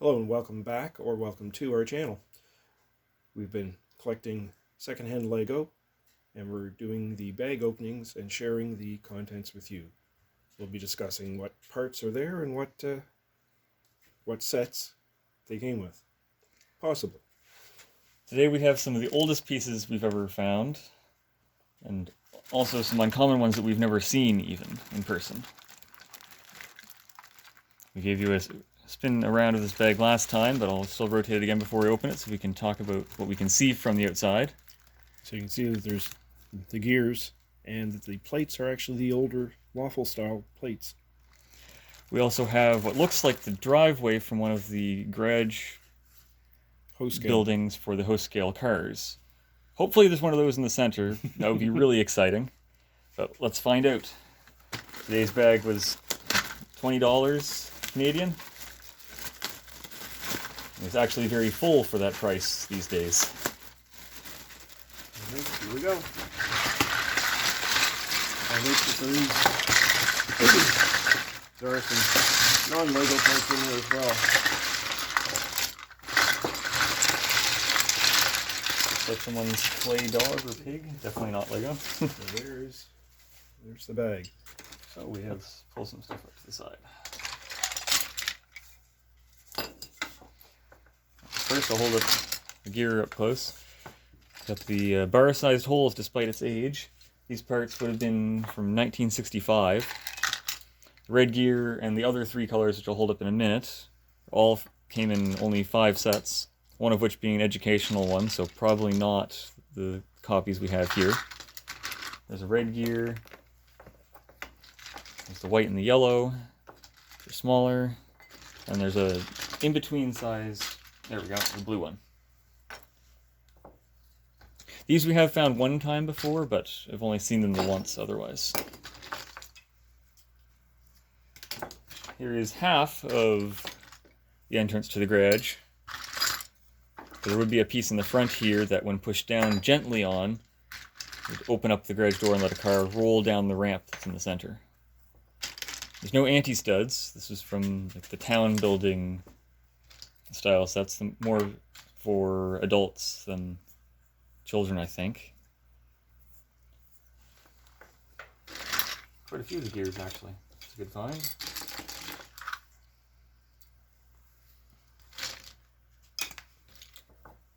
Hello and welcome back, or welcome to our channel. We've been collecting secondhand Lego, and we're doing the bag openings and sharing the contents with you. We'll be discussing what parts are there and what sets they came with, possibly. Today we have some of the oldest pieces we've ever found, and also some uncommon ones that we've never seen even in person. We gave you a spin around of this bag last time, but I'll still rotate it again before we open it so we can talk about what we can see from the outside. So you can see that there's the gears, and that the plates are actually the older waffle style plates. We also have what looks like the driveway from one of the garage buildings for the host scale cars. Hopefully there's one of those in the center. That would be really exciting. But let's find out. Today's bag was $20 Canadian. It's actually very full for that price these days. Here we go. There are some non-Lego parts in there as well. Looks like someone's clay dog or pig. Definitely not Lego. So there's the bag. So we have pull some stuff up to the side. First, I'll hold up the gear up close. Got the bar-sized holes despite its age. These parts would have been from 1965. The red gear and the other three colors, which I'll hold up in a minute, all came in only 5 sets, one of which being an educational one, so probably not the copies we have here. There's a red gear. There's the white and the yellow. They're smaller. And there's a in-between size. There we go, the blue one. These we have found one time before, but I've only seen them the once otherwise. Here is half of the entrance to the garage. There would be a piece in the front here that when pushed down gently on, would open up the garage door and let a car roll down the ramp that's in the center. There's no anti-studs. This is from the town building style sets, more for adults than children, I think. Quite a few of the gears, actually. It's a good find.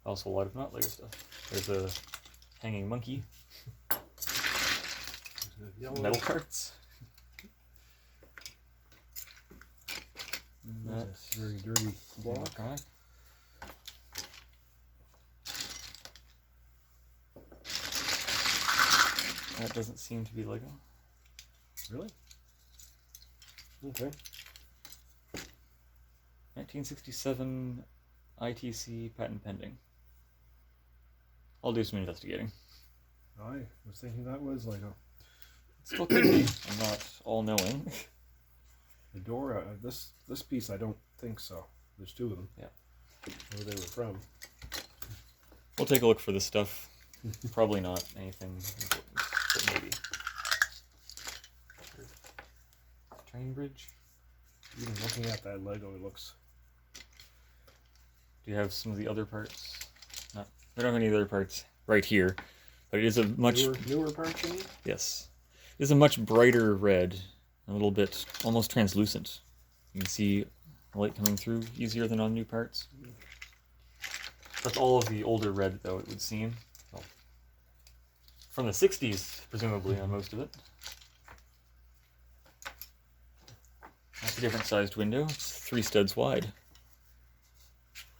Also a lot of not Lego stuff. There's a hanging monkey. Metal parts. That's a very dirty block. That doesn't seem to be Lego. Really? Okay. 1967 ITC patent pending. I'll do some investigating. I was thinking that was Lego. Still could be. I'm not all-knowing. The door, this piece, I don't think so. There's 2 of them. Yeah. Where they were from. We'll take a look for this stuff. Probably not anything important, but maybe. Train bridge. Even looking at that Lego, it looks... Do you have some of the other parts? No, we don't have any other parts right here, but it is a much... Newer parts, you mean? Yes. It is a much brighter red. A little bit almost translucent. You can see the light coming through easier than on new parts. That's all of the older red, though, it would seem. Well, from the 60s, presumably, on most of it. That's a different sized window. It's 3 studs wide.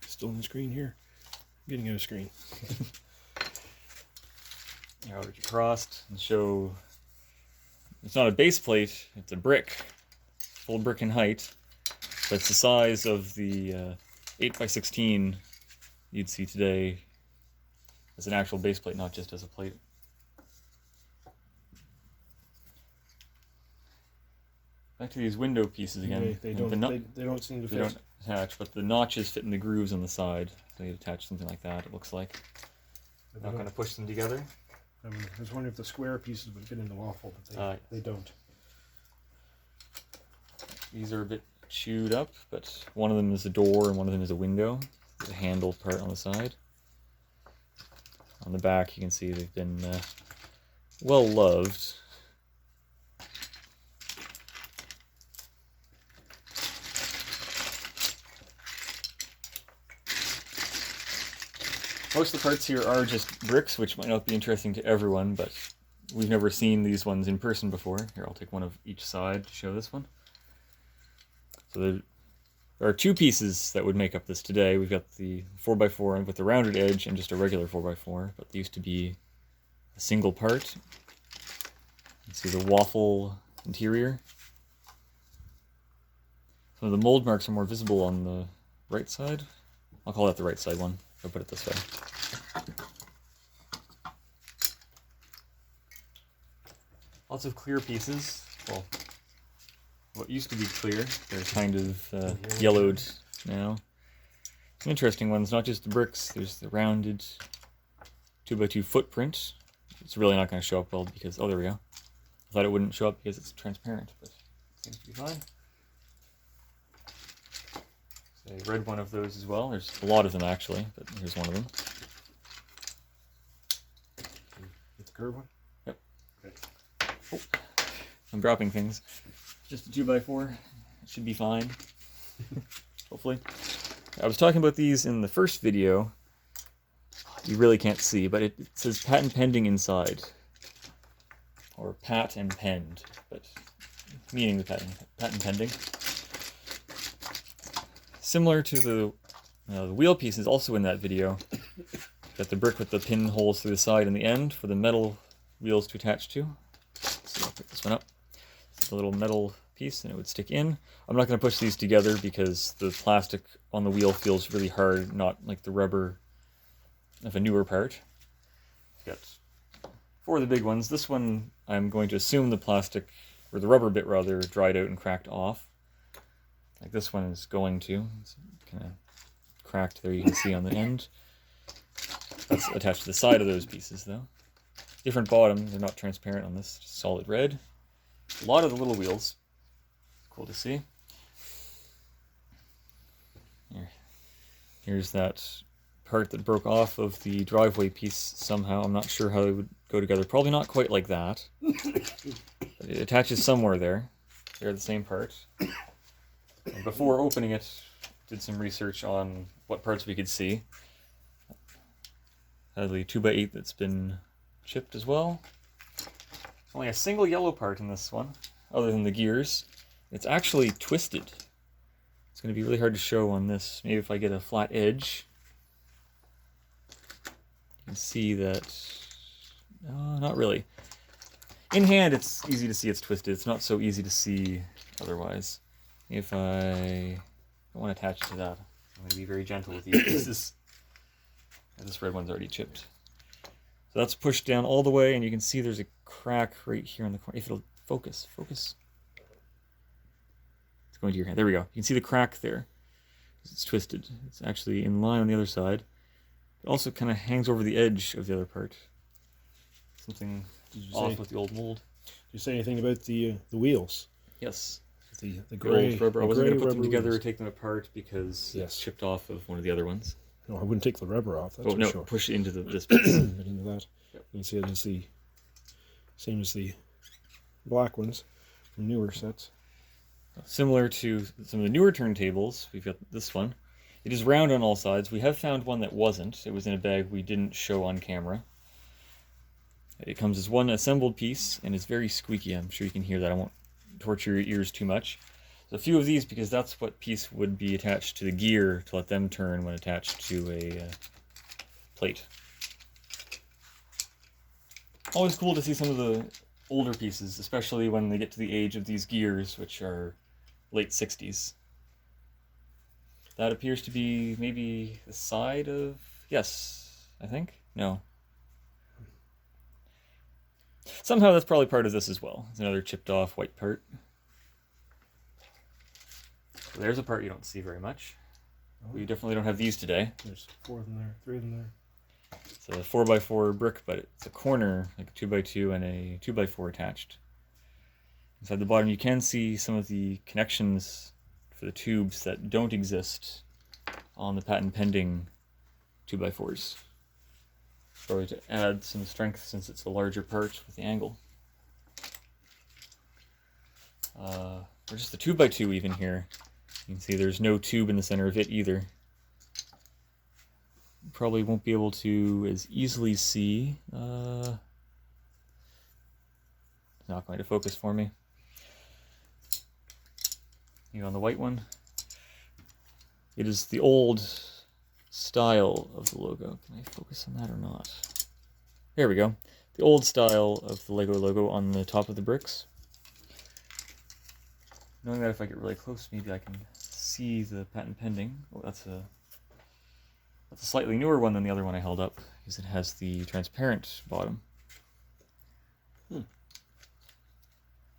Still on the screen here. Getting out of screen. Now, I'll get you crossed and show... It's not a base plate, it's a brick. Full brick in height. But it's the size of the 8x16 you'd see today as an actual base plate, not just as a plate. Back to these window pieces again. They don't seem to fit. They don't attach, but the notches fit in the grooves on the side. So you attach something like that, it looks like. Not going to push them together. I was wondering if the square pieces would fit in the waffle, but they don't. These are a bit chewed up, but one of them is a door and one of them is a window. There's a handle part on the side. On the back, you can see they've been well loved. Most of the parts here are just bricks, which might not be interesting to everyone, but we've never seen these ones in person before. Here, I'll take one of each side to show this one. So there are two pieces that would make up this today. We've got the 4x4 with the rounded edge and just a regular 4x4, but they used to be a single part. You can see the waffle interior. Some of the mold marks are more visible on the right side. I'll call that the right side one, if I put it this way. Lots of clear pieces. Well, what used to be clear, they're kind of yellowed now. Some interesting ones, not just the bricks, there's the rounded 2x2 footprint. It's really not going to show up well because, oh, there we go. I thought it wouldn't show up because it's transparent, but it seems to be fine. So I read one of those as well. There's a lot of them actually, but here's one of them. Get the curved one? Yep. Okay. Oh, I'm dropping things. Just a 2x4. It should be fine. Hopefully. I was talking about these in the first video. You really can't see, but it says patent pending inside. Or pat and penned, but meaning the patent pending. Similar to the wheel pieces also in that video. Got the brick with the pinholes through the side and the end for the metal wheels to attach to. So I'll pick this one up. It's a little metal piece and it would stick in. I'm not going to push these together because the plastic on the wheel feels really hard, not like the rubber of a newer part. Got four of the big ones. This one I'm going to assume the plastic, or the rubber bit rather, dried out and cracked off. Like this one is going to. It's kind of cracked there, you can see on the end. That's attached to the side of those pieces though. Different bottom, they're not transparent on this, just solid red. A lot of the little wheels. Cool to see. Here's that part that broke off of the driveway piece somehow. I'm not sure how they would go together. Probably not quite like that. But it attaches somewhere there. They're the same part. And before opening it, did some research on what parts we could see. Sadly, 2x8 that's been chipped as well. Only a single yellow part in this one, other than the gears. It's actually twisted. It's going to be really hard to show on this. Maybe if I get a flat edge. You can see that... No, not really. In hand, it's easy to see it's twisted. It's not so easy to see otherwise. If I don't want to attach it to that, I'm going to be very gentle with these pieces. This red one's already chipped. So that's pushed down all the way, and you can see there's a crack right here in the corner. If it'll focus. It's going to your hand. There we go. You can see the crack there. It's twisted. It's actually in line on the other side. It also kind of hangs over the edge of the other part. Something off with the old mold. Did you say anything about the wheels? Yes. The gray rubber. I wasn't going to put them together or wheels. take them apart because it's chipped off of one of the other ones. No, I wouldn't take the rubber off. That's for sure. Push it into this piece. Into that. Yep. You can see it is the same as the black ones from newer sets. Similar to some of the newer turntables, we've got this one. It is round on all sides. We have found one that wasn't. It was in a bag we didn't show on camera. It comes as one assembled piece and is very squeaky. I'm sure you can hear that. I won't torture your ears too much. So a few of these because that's what piece would be attached to the gear to let them turn when attached to a plate. Always cool to see some of the older pieces, especially when they get to the age of these gears, which are late 60s. That appears to be maybe the side of... Yes, I think? No. Somehow that's probably part of this as well. It's another chipped off white part. So there's a part you don't see very much. We definitely don't have these today. There's 4 of them there, 3 of them there. It's a 4x4 brick, but it's a corner, like a 2x2 and a 2x4 attached. Inside the bottom you can see some of the connections for the tubes that don't exist on the patent pending 2x4s. Probably to add some strength since it's a larger part with the angle. Or just the 2x2 even here. You can see there's no tube in the center of it either. Probably won't be able to as easily see. It's not going to focus for me. You on the white one? It is the old style of the logo. Can I focus on that or not? There we go. The old style of the Lego logo on the top of the bricks. Knowing that if I get really close, maybe I can see the patent pending. Oh, that's a slightly newer one than the other one I held up, because it has the transparent bottom.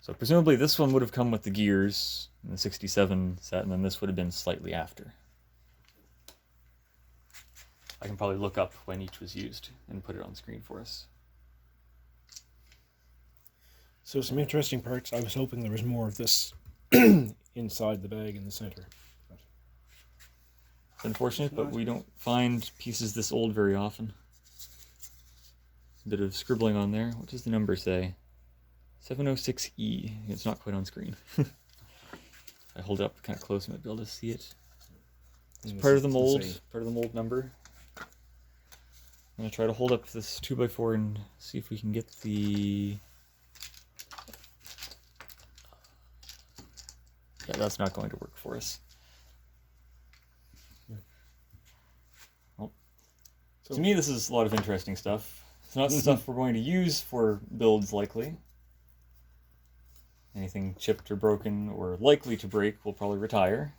So presumably this one would have come with the gears in the 67 set, and then this would have been slightly after. I can probably look up when each was used and put it on screen for us. So some interesting parts. I was hoping there was more of this inside the bag in the center. It's unfortunate, but we don't find pieces this old very often. A bit of scribbling on there. What does the number say? 706E. It's not quite on screen. I hold it up kind of close, I might be able to see it. It's part of the mold, part of the mold number. I'm going to try to hold up this 2x4 and see if we can get the... Yeah, that's not going to work for us. Well, to me, this is a lot of interesting stuff. It's not stuff we're going to use for builds, likely. Anything chipped or broken or likely to break will probably retire.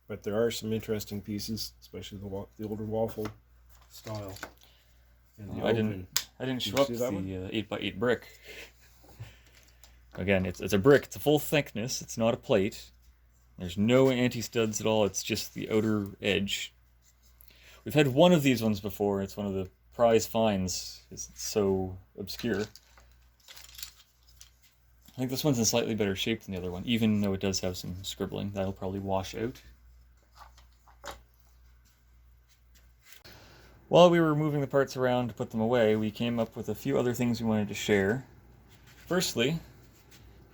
But there are some interesting pieces, especially the older waffle style. And I didn't show up the 8x8 brick. Again, it's a brick. It's a full thickness. It's not a plate. There's no anti-studs at all. It's just the outer edge. We've had one of these ones before. It's one of the prize finds. It's so obscure. I think this one's in slightly better shape than the other one, even though it does have some scribbling. That'll probably wash out. While we were moving the parts around to put them away, we came up with a few other things we wanted to share. Firstly,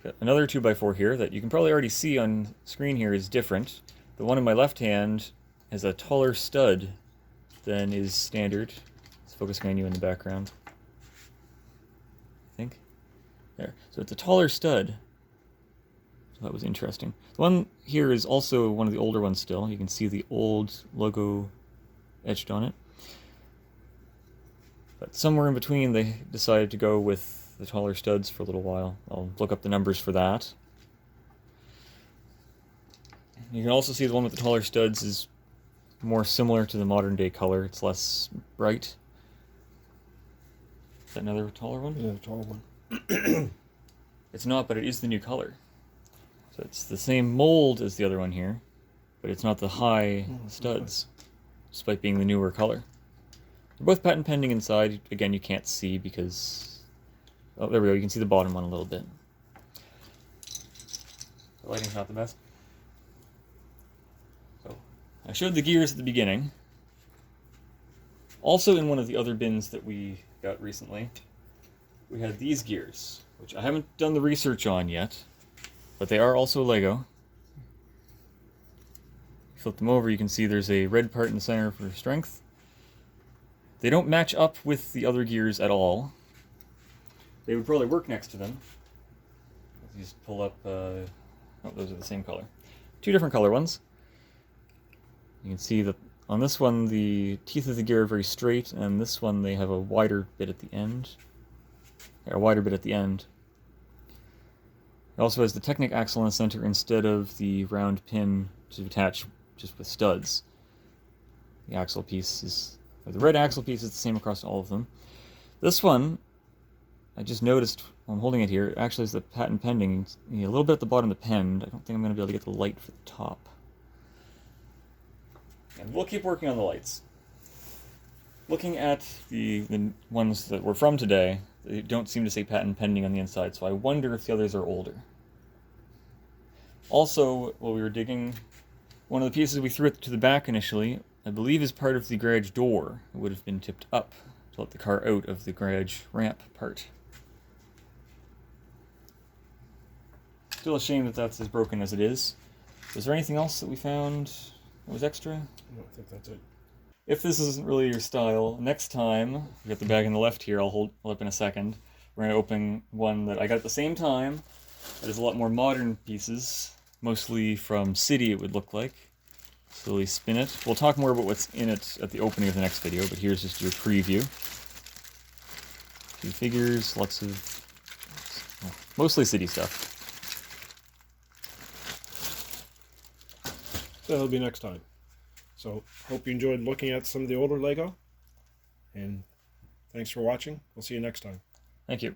got another 2x4 here that you can probably already see on screen here is different. The one in my left hand has a taller stud than is standard. It's focus menu in the background. I think. There. So it's a taller stud. So that was interesting. The one here is also one of the older ones still. You can see the old logo etched on it. But somewhere in between they decided to go with the taller studs for a little while. I'll look up the numbers for that. You can also see the one with the taller studs is more similar to the modern day color. It's less bright. Is that another taller one? Yeah, tall one. It's not, but it is the new color. So it's the same mold as the other one here, but it's not the high studs, despite being the newer color. They're both patent pending inside. Again, you can't see because... Oh, there we go. You can see the bottom one a little bit. The lighting's not the best. So, I showed the gears at the beginning. Also in one of the other bins that we got recently, we had these gears, which I haven't done the research on yet, but they are also Lego. Flip them over, you can see there's a red part in the center for strength. They don't match up with the other gears at all. They would probably work next to them. You just pull up, oh, those are the same color. Two different color ones. You can see that on this one, the teeth of the gear are very straight, and this one they have a wider bit at the end. A wider bit at the end. It also has the Technic axle in the center instead of the round pin to attach just with studs. The axle piece is, or the red axle piece is the same across all of them. This one, I just noticed while I'm holding it here, it actually is the patent pending. A little bit at the bottom of the pen. I don't think I'm going to be able to get the light for the top. And we'll keep working on the lights. Looking at the ones that were from today, they don't seem to say patent pending on the inside, so I wonder if the others are older. Also, while we were digging, one of the pieces we threw to the back initially, I believe is part of the garage door. It would have been tipped up to let the car out of the garage ramp part. Still a shame that that's as broken as it is. Was there anything else that we found that was extra? No, I think that's it. If this isn't really your style, next time, we got the bag on the left here, I'll hold up in a second. We're going to open one that I got at the same time. There's a lot more modern pieces, mostly from City it would look like. Slowly spin it. We'll talk more about what's in it at the opening of the next video, but here's just your preview. Two figures, lots of, well, mostly City stuff. So that'll be next time. So hope you enjoyed looking at some of the older Lego, and thanks for watching. We'll see you next time. Thank you.